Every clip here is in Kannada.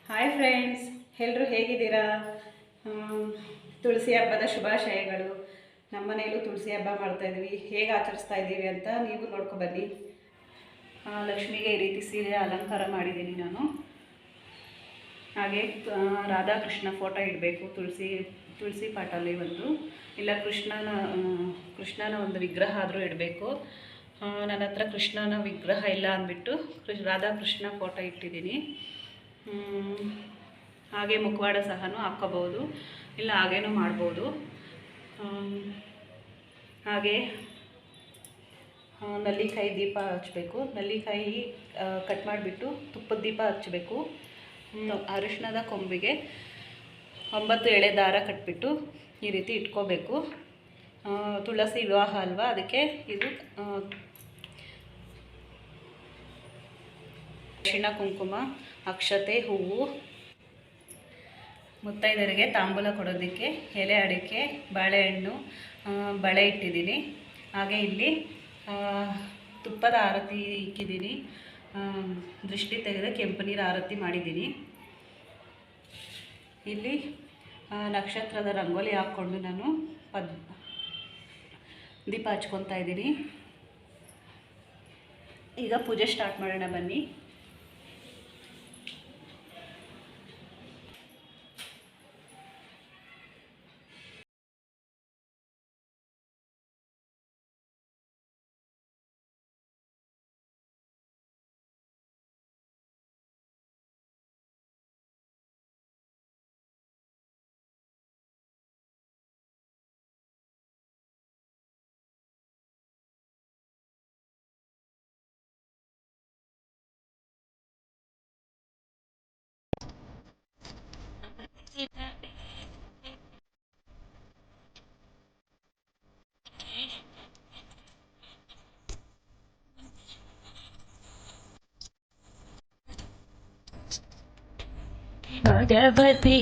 ಹಾಯ್ ಫ್ರೆಂಡ್ಸ್, ಎಲ್ಲರೂ ಹೇಗಿದ್ದೀರಾ? ತುಳಸಿ ಹಬ್ಬದ ಶುಭಾಶಯಗಳು. ನಮ್ಮ ಮನೆಯಲ್ಲೂ ತುಳಸಿ ಹಬ್ಬ ಮಾಡ್ತಾಯಿದ್ವಿ. ಹೇಗೆ ಆಚರಿಸ್ತಾ ಇದ್ದೀವಿ ಅಂತ ನೀವು ನೋಡ್ಕೊಬನ್ನಿ. ಲಕ್ಷ್ಮಿಗೆ ಈ ರೀತಿ ಸೀರೆ ಅಲಂಕಾರ ಮಾಡಿದ್ದೀನಿ ನಾನು. ಹಾಗೆ ರಾಧಾಕೃಷ್ಣ ಫೋಟೋ ಇಡಬೇಕು ತುಳಸಿ ಪಾಟಲ್ಲಿ ಒಂದು, ಇಲ್ಲ ಕೃಷ್ಣನ ಒಂದು ವಿಗ್ರಹ ಆದರೂ ಇಡಬೇಕು. ನನ್ನ ಹತ್ರ ಕೃಷ್ಣನ ವಿಗ್ರಹ ಇಲ್ಲ ಅಂದ್ಬಿಟ್ಟು ರಾಧಾಕೃಷ್ಣ ಫೋಟೋ ಇಟ್ಟಿದ್ದೀನಿ. ಹಾಗೆ ಮುಖವಾಡ ಸಹನೂ ಹಾಕ್ಕೋಬೋದು, ಇಲ್ಲ ಹಾಗೇನೂ ಮಾಡ್ಬೋದು. ಹಾಗೆ ನಲ್ಲಿಕಾಯಿ ದೀಪ ಹಚ್ಚಬೇಕು. ನಲ್ಲಿಕಾಯಿ ಕಟ್ ಮಾಡಿಬಿಟ್ಟು ತುಪ್ಪದ ದೀಪ ಹಚ್ಚಬೇಕು. ಅರಿಶಿಣದ ಕೊಂಬಿಗೆ 9 ಎಳೆ ದಾರ ಕಟ್ಬಿಟ್ಟು ಈ ರೀತಿ ಇಟ್ಕೋಬೇಕು. ತುಳಸಿ ವಿವಾಹ ಅಲ್ವಾ, ಅದಕ್ಕೆ ಇದು ಅರಿಶಿಣ, ಕುಂಕುಮ, ಅಕ್ಷತೆ, ಹೂವು, ಮುತ್ತೈದರಿಗೆ ತಾಂಬೂಲ ಕೊಡೋದಕ್ಕೆ ಎಲೆ ಅಡಿಕೆ, ಬಾಳೆಹಣ್ಣು, ಬಳೆ ಇಟ್ಟಿದ್ದೀನಿ. ಹಾಗೆ ಇಲ್ಲಿ ತುಪ್ಪದ ಆರತಿ ಇಕ್ಕಿದ್ದೀನಿ. ದೃಷ್ಟಿ ತೆಗೆದ ಕೆಂಪು ನೀರು ಆರತಿ ಮಾಡಿದ್ದೀನಿ. ಇಲ್ಲಿ ನಕ್ಷತ್ರದ ರಂಗೋಲಿ ಹಾಕ್ಕೊಂಡು ನಾನು ದೀಪ ಹಚ್ಕೊತಾ ಇದ್ದೀನಿ. ಈಗ ಪೂಜೆ ಸ್ಟಾರ್ಟ್ ಮಾಡೋಣ ಬನ್ನಿ. भगवती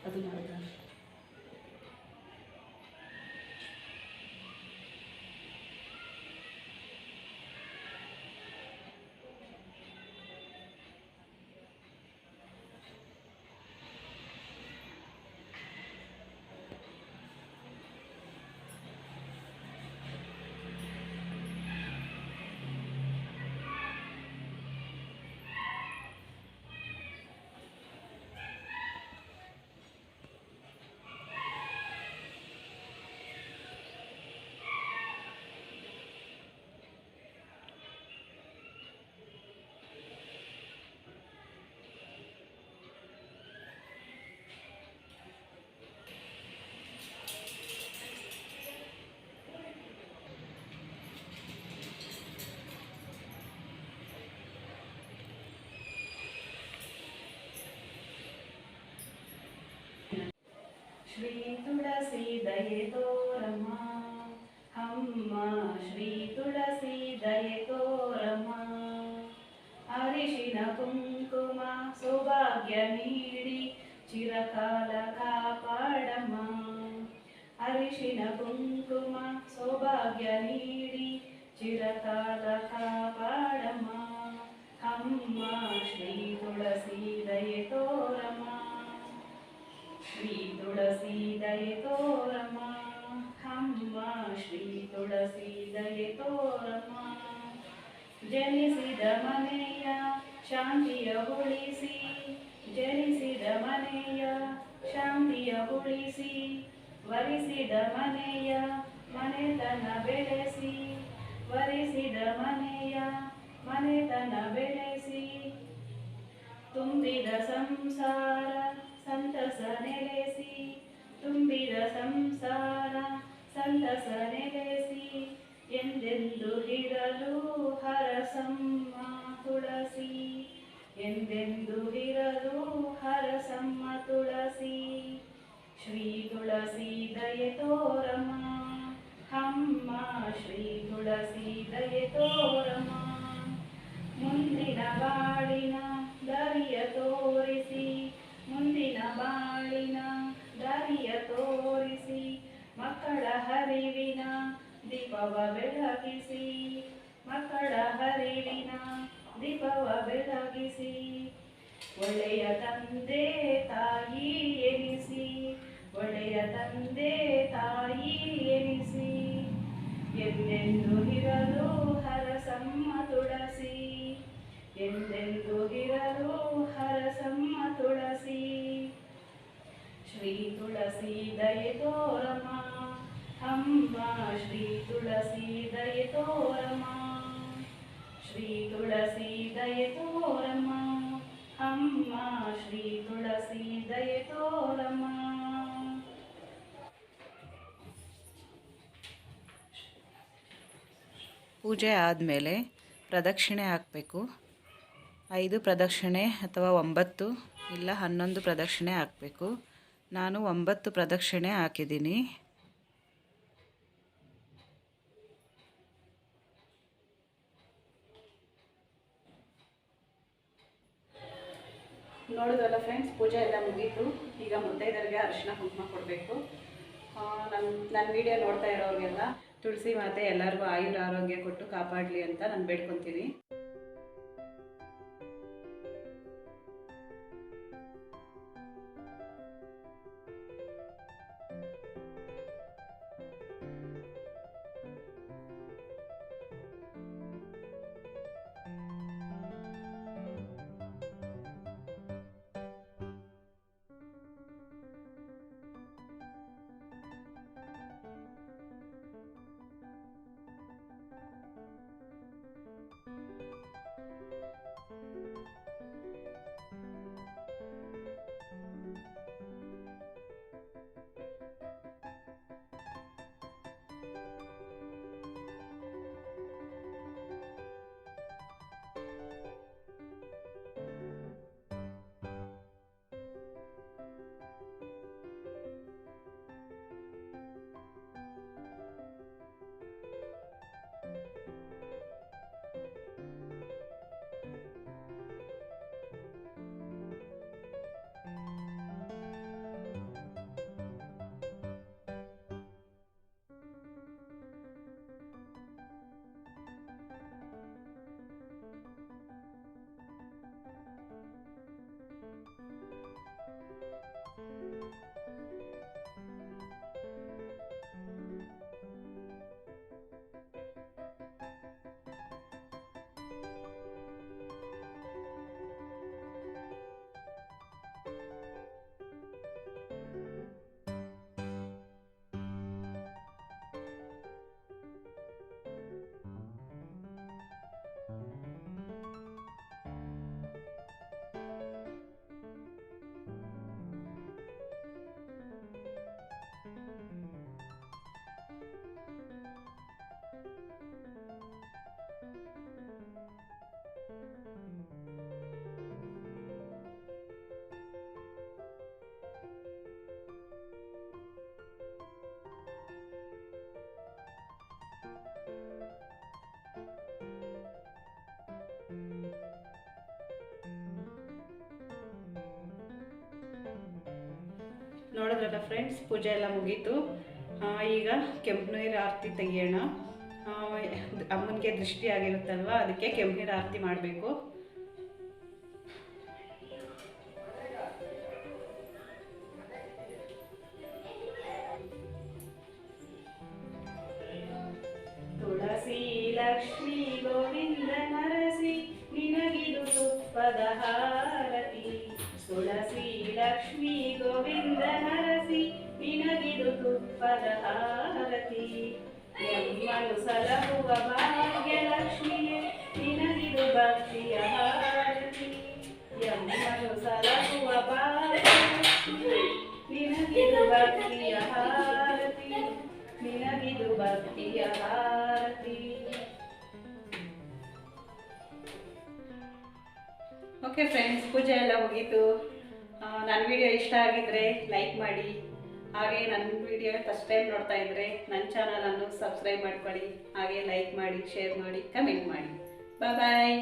ಅದು ಮಾಡಿದ್ರೆ ಶ್ರೀ ತುಳಸಿ ದಯೆ ತೋರಮ್ಮ ಅಮ್ಮ, ಶ್ರೀ ತುಳಸಿ ದಯೆ ತೋರಮ್ಮ. ಅರಿಶಿನ ಕುಂಕುಮ ಸೌಭಾಗ್ಯ ನೀಡಿ ಚಿರಕಾಲ ಕಾಪಾಡಮ್ಮ. ಅರಿಶಿನ ಕುಂಕುಮ ಸೌಭಾಗ್ಯ ನೀಡಿ ಚಿರಕಾಲ ಕಾಪಾಡಮ್ಮ. ಅಮ್ಮ, ಶ್ರೀ ತುಳಸಿ ದಯೆ ತೋರಮ್ಮ. ಶ್ರೀ ತುಳಸಿ ದಯೆ ತೋರಮ್ಮ ಅಮ್ಮ, ಶ್ರೀ ತುಳಸಿ ದಯೆ ತೋರಮ್ಮ. ಜನಿಸಿದ ಮನೆಯ ಶಾಂತಿಯ ಉಳಿಸಿ, ಜನಿಸಿದ ಮನೆಯ ಶಾಂತಿಯ ಉಳಿಸಿ, ವರಿಸಿದ ಮನೆಯ ಮನೆತನ ಬೆಳೆಸಿ, ವರಿಸಿದ ಮನೆಯ ಮನೆತನ ಬೆಳೆಸಿ, ತುಂಬಿದ ಸಂಸಾರ ಸಂತಸ ನೆಲೆಸಿ, ತುಂಬಿದ ಸಂಸಾರ ಸಂತಸ ನೆಲೆಸಿ, ಎಂದೆಂದು ಇರಲು ಹರಸಮ್ಮ ತುಳಸಿ, ಎಂದೆಂದು ಇರಲು ಹರಸಮ್ಮ ತುಳಸಿ. ಶ್ರೀ ತುಳಸಿ ದಯೆ ತೋರಮ್ಮ ಅಮ್ಮ, ಶ್ರೀ ತುಳಸಿ ದಯೆ ತೋರಮ್ಮ. ಮುಂದಿನ ಬಾಳಿನ ದಾರಿಯ ತೋರಿಸಿ, ಮುಂದಿನ ಬಾಳಿನ ದಾರಿಯ ತೋರಿಸಿ, ಮಕ್ಕಳ ಹರಿವಿನ ದೀಪವ ಬೆಳಗಿಸಿ, ಮಕ್ಕಳ ಹರಿವಿನ ದೀಪವ ಬೆಳಗಿಸಿ, ಒಳ್ಳೆಯ ತಂದೆ ತಾಯಿ ಎನಿಸಿ, ಒಳ್ಳೆಯ ತಂದೆ ತಾಯಿ ಎನಿಸಿ, ಎಂದೆಂದು ಇರಲು ಹರಸಮ್ಮ ತುಳಸಿ, ಎಂದೆಂದು ಇರಲು ಹರಸಮ್ಮ ತುಳಸಿ. ಶ್ರೀ ತುಳಸಿ ದಯೆ ತೋರಮ್ಮ ಅಮ್ಮ, ಶ್ರೀ ತುಳಸಿ ದಯೆ ತೋರಮ್ಮ. ಶ್ರೀ ತುಳಸಿ ದಯೆ ತೋರಮ್ಮ ಅಮ್ಮ, ಶ್ರೀ ತುಳಸಿ ದಯೆ ತೋರಮ್ಮ. ಪೂಜೆ ಆದಮೇಲೆ ಪ್ರದಕ್ಷಿಣೆ ಹಾಕಬೇಕು. 5 ಪ್ರದಕ್ಷಿಣೆ ಅಥವಾ 9 ಇಲ್ಲ 11 ಪ್ರದಕ್ಷಿಣೆ ಹಾಕಬೇಕು. ನಾನು 9 ಪ್ರದಕ್ಷಿಣೆ ಹಾಕಿದ್ದೀನಿ. ನೋಡೋದಲ್ಲ ಫ್ರೆಂಡ್ಸ್, ಪೂಜೆ ಎಲ್ಲ ಮುಗೀತು. ಈಗ ಮುತ್ತೈದರಿಗೆ ಅರಿಶಿನ ಕುಂಕುಮ ಕೊಡಬೇಕು. ನನ್ನ ವಿಡಿಯೋ ನೋಡ್ತಾ ಇರೋರಿಗೆಲ್ಲ ತುಳಸಿ ಮಾತೆ ಎಲ್ಲರಿಗೂ ಆಯುರ ಆರೋಗ್ಯ ಕೊಟ್ಟು ಕಾಪಾಡಲಿ ಅಂತ ನಾನು ಬೇಡ್ಕೊತೀನಿ. ನೋಡಿದ್ರಲ್ಲ ಫ್ರೆಂಡ್ಸ್, ಪೂಜೆ ಎಲ್ಲ ಮುಗೀತು. ಈಗ ಕೆಂಪು ನೀರು ಆರತಿ ತೆಗಿಯೋಣ. ಅಮ್ಮನಿಗೆ ದೃಷ್ಟಿ ಆಗಿರುತ್ತಲ್ವ, ಅದಕ್ಕೆ ಕೆಂಪು ನೀರು ಆರತಿ ಮಾಡಬೇಕು. ತುಳಸಿ ಲಕ್ಷ್ಮೀ ಗೋವಿಂದ ನರಸಿ ನಿನಗಿದು ತುಪ್ಪದ ಹಾರತಿ. ತುಳಸಿ ಲಕ್ಷ್ಮೀ ಗೋವಿಂದ ನರಸಿ ನಿನಗಿದು ತುಪ್ಪದ ಹಾರತಿ. ಎಮ್ಮನು ಸಲಹುವ ಭಾಗ್ಯ ಲಕ್ಷ್ಮಿಯೇ ನಿನಗಿದು ಭಕ್ತಿಯ ಹಾರತಿ. ಎಮ್ಮನು ಸಲಹುವ ಭಾಗ್ಯ ಲಕ್ಷ್ಮಿಯೇ ನಿನಗಿದು ಭಕ್ತಿಯ ಹಾರತಿ. ನಿನಗಿದು ಭಕ್ತಿಯ ಹಾರತಿ. ಓಕೆ ಫ್ರೆಂಡ್ಸ್, ಪೂಜೆ ಎಲ್ಲ ಮುಗೀತು. ನನ್ನ ವಿಡಿಯೋ ಇಷ್ಟ ಆಗಿದ್ರೆ ಲೈಕ್ ಮಾಡಿ. ಹಾಗೆ ನನ್ನ ವಿಡಿಯೋ ಫಸ್ಟ್ ಟೈಮ್ ನೋಡ್ತಾ ಇದ್ದರೆ ನನ್ನ ಚಾನಲನ್ನು ಸಬ್ಸ್ಕ್ರೈಬ್ ಮಾಡ್ಕೊಳ್ಳಿ. ಹಾಗೆ ಲೈಕ್ ಮಾಡಿ, ಶೇರ್ ಮಾಡಿ, ಕಮೆಂಟ್ ಮಾಡಿ. ಬಾಯ್.